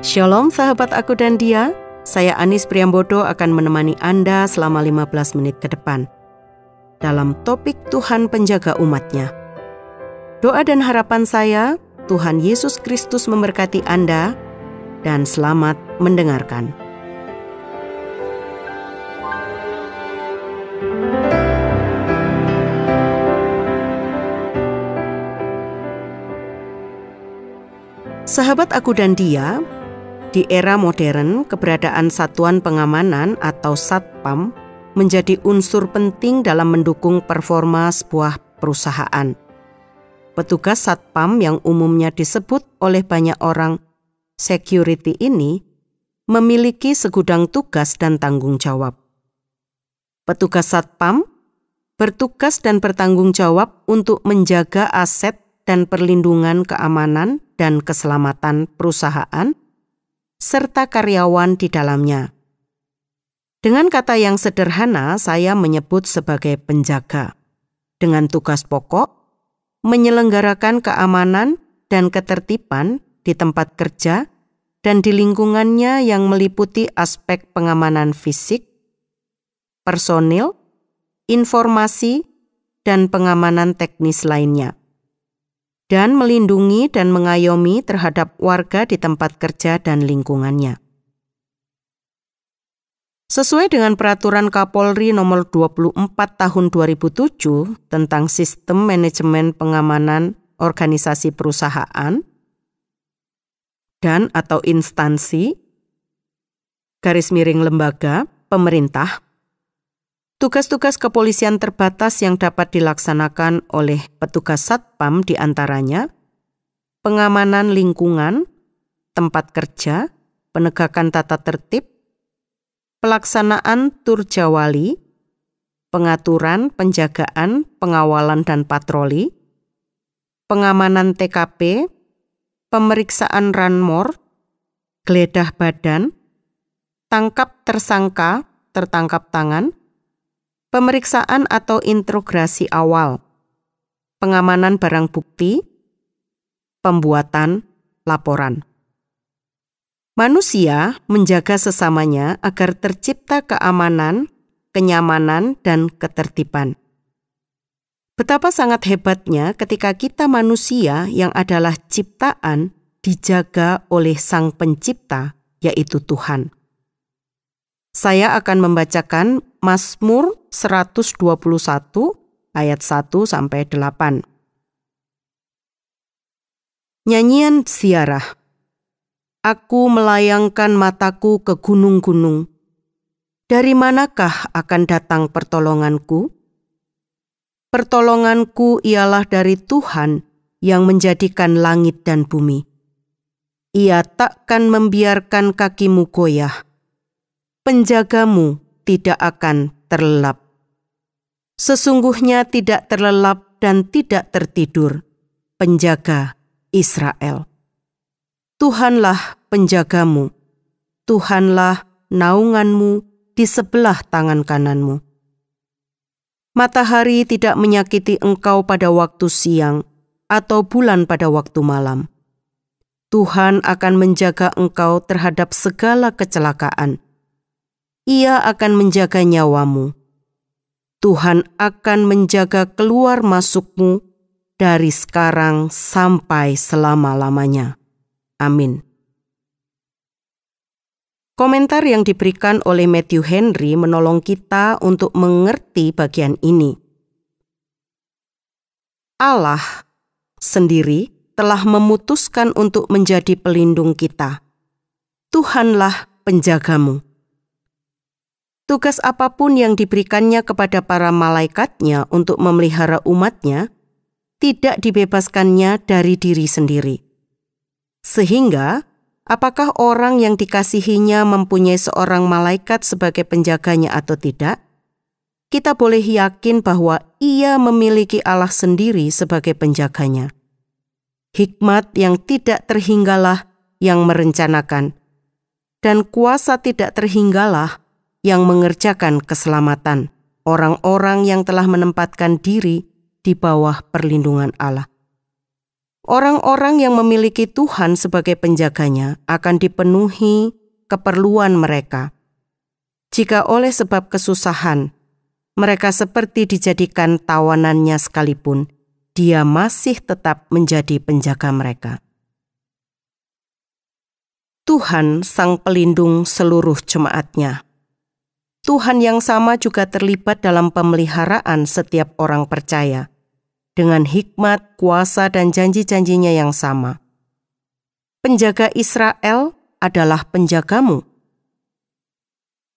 Shalom sahabat Aku dan Dia, saya Anis Priambodo akan menemani Anda selama 15 menit ke depan dalam topik Tuhan penjaga umatnya. Doa dan harapan saya, Tuhan Yesus Kristus memberkati Anda dan selamat mendengarkan. Sahabat Aku dan Dia, di era modern, keberadaan Satuan Pengamanan atau Satpam menjadi unsur penting dalam mendukung performa sebuah perusahaan. Petugas Satpam yang umumnya disebut oleh banyak orang security ini memiliki segudang tugas dan tanggung jawab. Petugas Satpam bertugas dan bertanggung jawab untuk menjaga aset dan perlindungan keamanan dan keselamatan perusahaan serta karyawan di dalamnya. Dengan kata yang sederhana, saya menyebut sebagai penjaga, dengan tugas pokok menyelenggarakan keamanan dan ketertiban di tempat kerja dan di lingkungannya yang meliputi aspek pengamanan fisik, personil, informasi, dan pengamanan teknis lainnya, dan melindungi dan mengayomi terhadap warga di tempat kerja dan lingkungannya. Sesuai dengan Peraturan Kapolri Nomor 24 Tahun 2007 tentang Sistem Manajemen Pengamanan Organisasi Perusahaan dan atau instansi, lembaga, pemerintah, tugas-tugas kepolisian terbatas yang dapat dilaksanakan oleh petugas Satpam diantaranya pengamanan lingkungan, tempat kerja, penegakan tata tertib, pelaksanaan tur jawali, pengaturan, penjagaan, pengawalan dan patroli, pengamanan TKP, pemeriksaan ranmor, geledah badan, tangkap tersangka, tertangkap tangan, pemeriksaan atau interogasi awal, pengamanan barang bukti, pembuatan laporan. Manusia menjaga sesamanya agar tercipta keamanan, kenyamanan, dan ketertiban. Betapa sangat hebatnya ketika kita manusia yang adalah ciptaan dijaga oleh Sang Pencipta, yaitu Tuhan. Saya akan membacakan Mazmur 121 ayat 1-8. Nyanyian ziarah. Aku melayangkan mataku ke gunung-gunung. Dari manakah akan datang pertolonganku? Pertolonganku ialah dari Tuhan yang menjadikan langit dan bumi. Ia takkan membiarkan kakimu goyah. Penjagamu tidak akan terlelap. Sesungguhnya tidak terlelap dan tidak tertidur, penjaga Israel. Tuhanlah penjagamu, Tuhanlah naunganmu di sebelah tangan kananmu. Matahari tidak menyakiti engkau pada waktu siang atau bulan pada waktu malam. Tuhan akan menjaga engkau terhadap segala kecelakaan. Ia akan menjaga nyawamu. Tuhan akan menjaga keluar masukmu dari sekarang sampai selama-lamanya. Amin. Komentar yang diberikan oleh Matthew Henry menolong kita untuk mengerti bagian ini. Allah sendiri telah memutuskan untuk menjadi pelindung kita. Tuhanlah penjagamu. Tugas apapun yang diberikannya kepada para malaikatnya untuk memelihara umatnya, tidak dibebaskannya dari diri sendiri. Sehingga, apakah orang yang dikasihinya mempunyai seorang malaikat sebagai penjaganya atau tidak? Kita boleh yakin bahwa ia memiliki Allah sendiri sebagai penjaganya. Hikmat yang tidak terhinggalah yang merencanakan, dan kuasa tidak terhinggalah yang mengerjakan keselamatan orang-orang yang telah menempatkan diri di bawah perlindungan Allah. Orang-orang yang memiliki Tuhan sebagai penjaganya akan dipenuhi keperluan mereka. Jika oleh sebab kesusahan, mereka seperti dijadikan tawanannya sekalipun, Dia masih tetap menjadi penjaga mereka. Tuhan Sang Pelindung seluruh jemaat-Nya. Tuhan yang sama juga terlibat dalam pemeliharaan setiap orang percaya, dengan hikmat, kuasa, dan janji-janjinya yang sama. Penjaga Israel adalah penjagamu.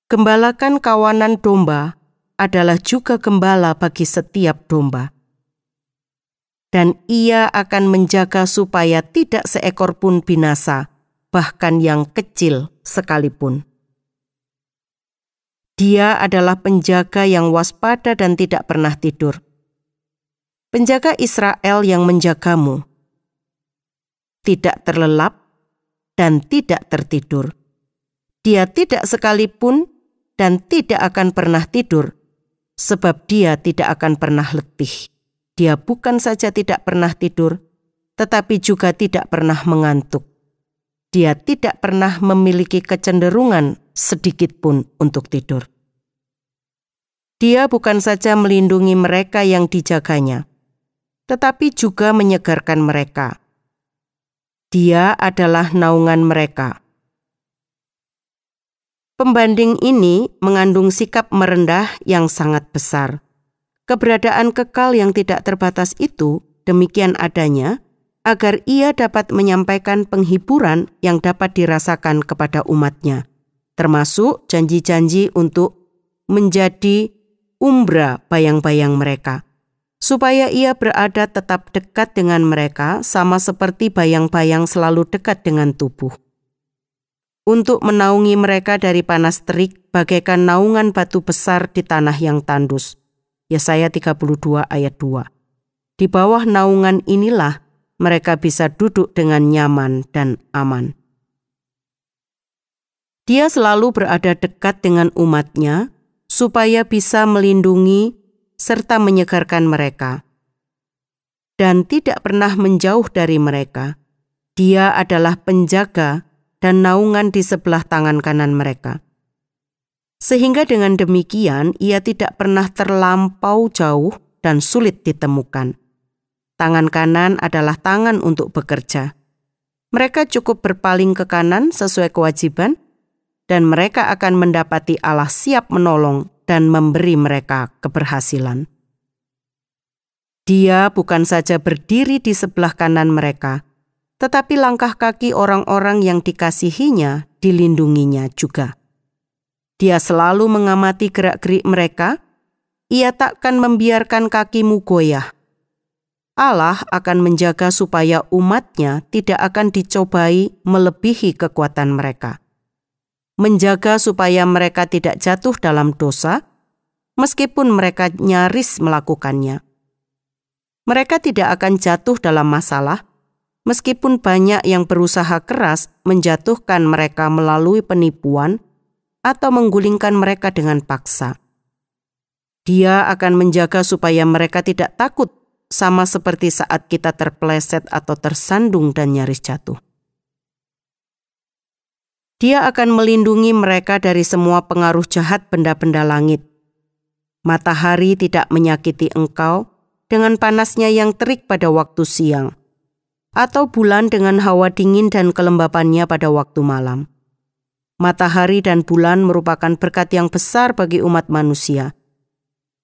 Gembalakan kawanan domba adalah juga gembala bagi setiap domba. Dan Ia akan menjaga supaya tidak seekor pun binasa, bahkan yang kecil sekalipun. Dia adalah penjaga yang waspada dan tidak pernah tidur. Penjaga Israel yang menjagamu, tidak terlelap dan tidak tertidur. Dia tidak sekalipun dan tidak akan pernah tidur, sebab Dia tidak akan pernah letih. Dia bukan saja tidak pernah tidur, tetapi juga tidak pernah mengantuk. Dia tidak pernah memiliki kecenderungan sedikit pun untuk tidur. Dia bukan saja melindungi mereka yang dijaganya, tetapi juga menyegarkan mereka. Dia adalah naungan mereka. Pembanding ini mengandung sikap merendah yang sangat besar. Keberadaan kekal yang tidak terbatas itu demikian adanya, agar Ia dapat menyampaikan penghiburan yang dapat dirasakan kepada umat-Nya, termasuk janji-janji untuk menjadi umbra bayang-bayang mereka, supaya Ia berada tetap dekat dengan mereka sama seperti bayang-bayang selalu dekat dengan tubuh. Untuk menaungi mereka dari panas terik bagaikan naungan batu besar di tanah yang tandus. Yesaya 32 ayat 2. Di bawah naungan inilah mereka bisa duduk dengan nyaman dan aman. Dia selalu berada dekat dengan umat-Nya supaya bisa melindungi serta menyegarkan mereka, dan tidak pernah menjauh dari mereka. Dia adalah penjaga dan naungan di sebelah tangan kanan mereka. Sehingga dengan demikian Ia tidak pernah terlampau jauh dan sulit ditemukan. Tangan kanan adalah tangan untuk bekerja. Mereka cukup berpaling ke kanan sesuai kewajiban, dan mereka akan mendapati Allah siap menolong dan memberi mereka keberhasilan. Dia bukan saja berdiri di sebelah kanan mereka, tetapi langkah kaki orang-orang yang dikasihinya dilindunginya juga. Dia selalu mengamati gerak-gerik mereka. Ia takkan membiarkan kakimu goyah. Allah akan menjaga supaya umat-Nya tidak akan dicobai melebihi kekuatan mereka. Menjaga supaya mereka tidak jatuh dalam dosa, meskipun mereka nyaris melakukannya. Mereka tidak akan jatuh dalam masalah, meskipun banyak yang berusaha keras menjatuhkan mereka melalui penipuan atau menggulingkan mereka dengan paksa. Dia akan menjaga supaya mereka tidak takut, sama seperti saat kita terpeleset atau tersandung dan nyaris jatuh. Dia akan melindungi mereka dari semua pengaruh jahat benda-benda langit. Matahari tidak menyakiti engkau dengan panasnya yang terik pada waktu siang, atau bulan dengan hawa dingin dan kelembapannya pada waktu malam. Matahari dan bulan merupakan berkat yang besar bagi umat manusia.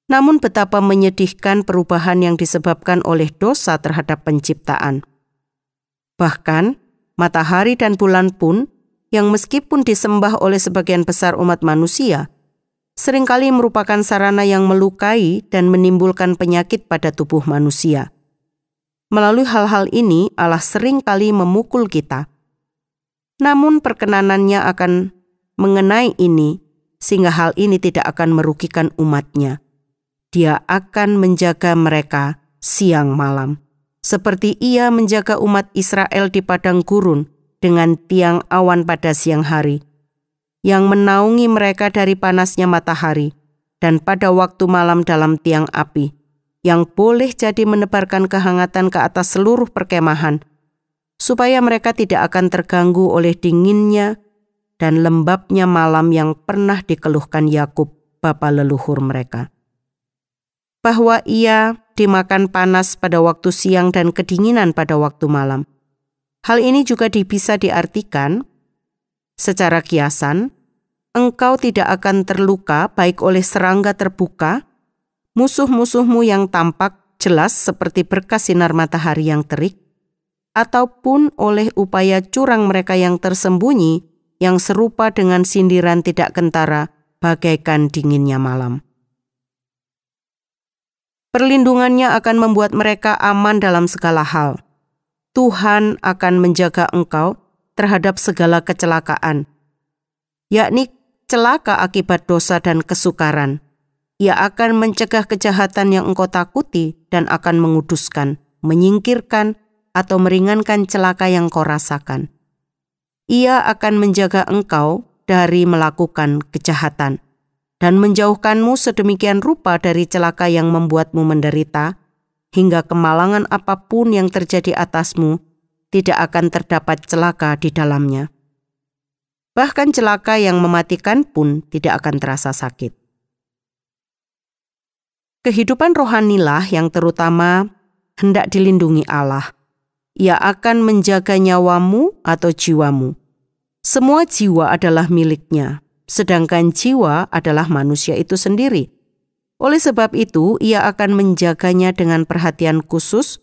Namun betapa menyedihkan perubahan yang disebabkan oleh dosa terhadap penciptaan. Bahkan, matahari dan bulan pun, yang meskipun disembah oleh sebagian besar umat manusia, seringkali merupakan sarana yang melukai dan menimbulkan penyakit pada tubuh manusia. Melalui hal-hal ini, Allah seringkali memukul kita. Namun perkenanannya akan mengenai ini, sehingga hal ini tidak akan merugikan umat-Nya. Dia akan menjaga mereka siang malam, seperti Ia menjaga umat Israel di padang gurun dengan tiang awan pada siang hari, yang menaungi mereka dari panasnya matahari, dan pada waktu malam dalam tiang api, yang boleh jadi menebarkan kehangatan ke atas seluruh perkemahan, supaya mereka tidak akan terganggu oleh dinginnya dan lembabnya malam yang pernah dikeluhkan Yakub, bapa leluhur mereka. Bahwa ia dimakan panas pada waktu siang dan kedinginan pada waktu malam. Hal ini juga bisa diartikan secara kiasan, engkau tidak akan terluka baik oleh serangga terbuka, musuh-musuhmu yang tampak jelas seperti berkas sinar matahari yang terik, ataupun oleh upaya curang mereka yang tersembunyi, yang serupa dengan sindiran tidak kentara bagaikan dinginnya malam. Perlindungannya akan membuat mereka aman dalam segala hal. Tuhan akan menjaga engkau terhadap segala kecelakaan, yakni celaka akibat dosa dan kesukaran. Ia akan mencegah kejahatan yang engkau takuti dan akan menguduskan, menyingkirkan, atau meringankan celaka yang kau rasakan. Ia akan menjaga engkau dari melakukan kejahatan dan menjauhkanmu sedemikian rupa dari celaka yang membuatmu menderita, hingga kemalangan apapun yang terjadi atasmu tidak akan terdapat celaka di dalamnya. Bahkan celaka yang mematikan pun tidak akan terasa sakit. Kehidupan rohanilah yang terutama hendak dilindungi Allah. Ia akan menjaga nyawamu atau jiwamu. Semua jiwa adalah miliknya, sedangkan jiwa adalah manusia itu sendiri. Oleh sebab itu, ia akan menjaganya dengan perhatian khusus,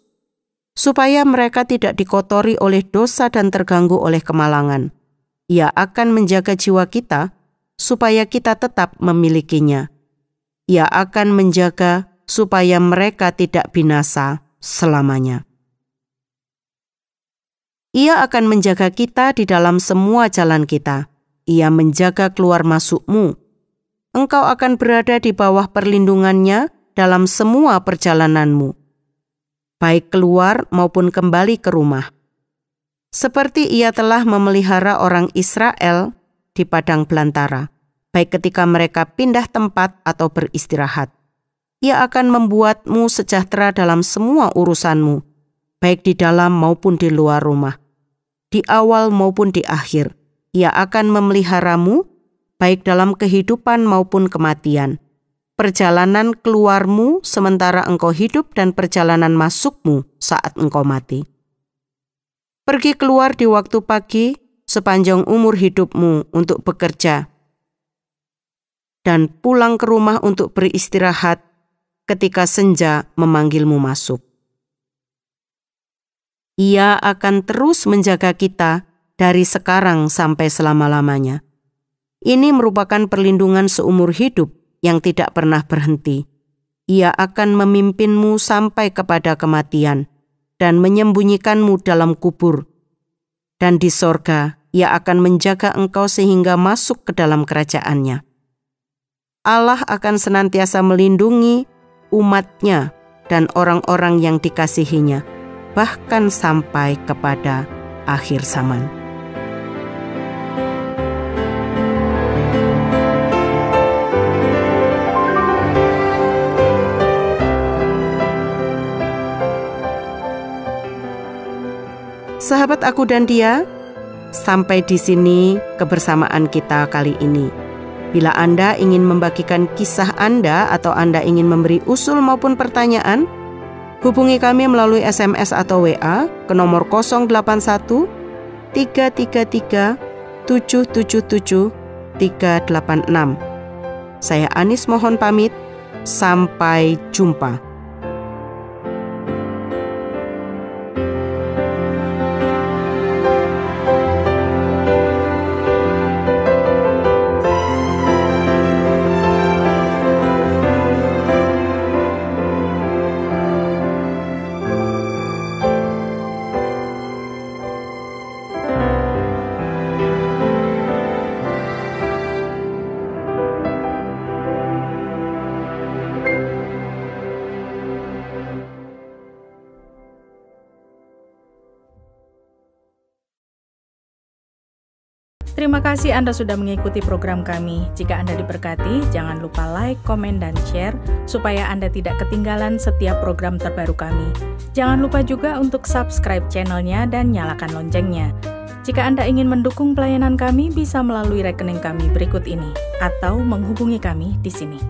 supaya mereka tidak dikotori oleh dosa dan terganggu oleh kemalangan. Ia akan menjaga jiwa kita, supaya kita tetap memilikinya. Ia akan menjaga supaya mereka tidak binasa selamanya. Ia akan menjaga kita di dalam semua jalan kita. Ia menjaga keluar masukmu. Engkau akan berada di bawah perlindungannya dalam semua perjalananmu, baik keluar maupun kembali ke rumah. Seperti ia telah memelihara orang Israel di padang belantara, baik ketika mereka pindah tempat atau beristirahat. Ia akan membuatmu sejahtera dalam semua urusanmu, baik di dalam maupun di luar rumah, di awal maupun di akhir. Ia akan memeliharamu, baik dalam kehidupan maupun kematian. Perjalanan keluarmu sementara engkau hidup dan perjalanan masukmu saat engkau mati. Pergi keluar di waktu pagi sepanjang umur hidupmu untuk bekerja, dan pulang ke rumah untuk beristirahat ketika senja memanggilmu masuk. Ia akan terus menjaga kita dari sekarang sampai selama-lamanya. Ini merupakan perlindungan seumur hidup yang tidak pernah berhenti. Ia akan memimpinmu sampai kepada kematian dan menyembunyikanmu dalam kubur. Dan di sorga, ia akan menjaga engkau sehingga masuk ke dalam kerajaannya. Allah akan senantiasa melindungi umatnya dan orang-orang yang dikasihinya, bahkan sampai kepada akhir zaman. Sahabat Aku dan Dia, sampai di sini kebersamaan kita kali ini. Bila Anda ingin membagikan kisah Anda atau Anda ingin memberi usul maupun pertanyaan, hubungi kami melalui SMS atau WA ke nomor 081 333 777 386. Saya Anis mohon pamit, sampai jumpa. Terima kasih Anda sudah mengikuti program kami. Jika Anda diberkati, jangan lupa like, komen, dan share supaya Anda tidak ketinggalan setiap program terbaru kami. Jangan lupa juga untuk subscribe channelnya dan nyalakan loncengnya. Jika Anda ingin mendukung pelayanan kami, bisa melalui rekening kami berikut ini atau menghubungi kami di sini.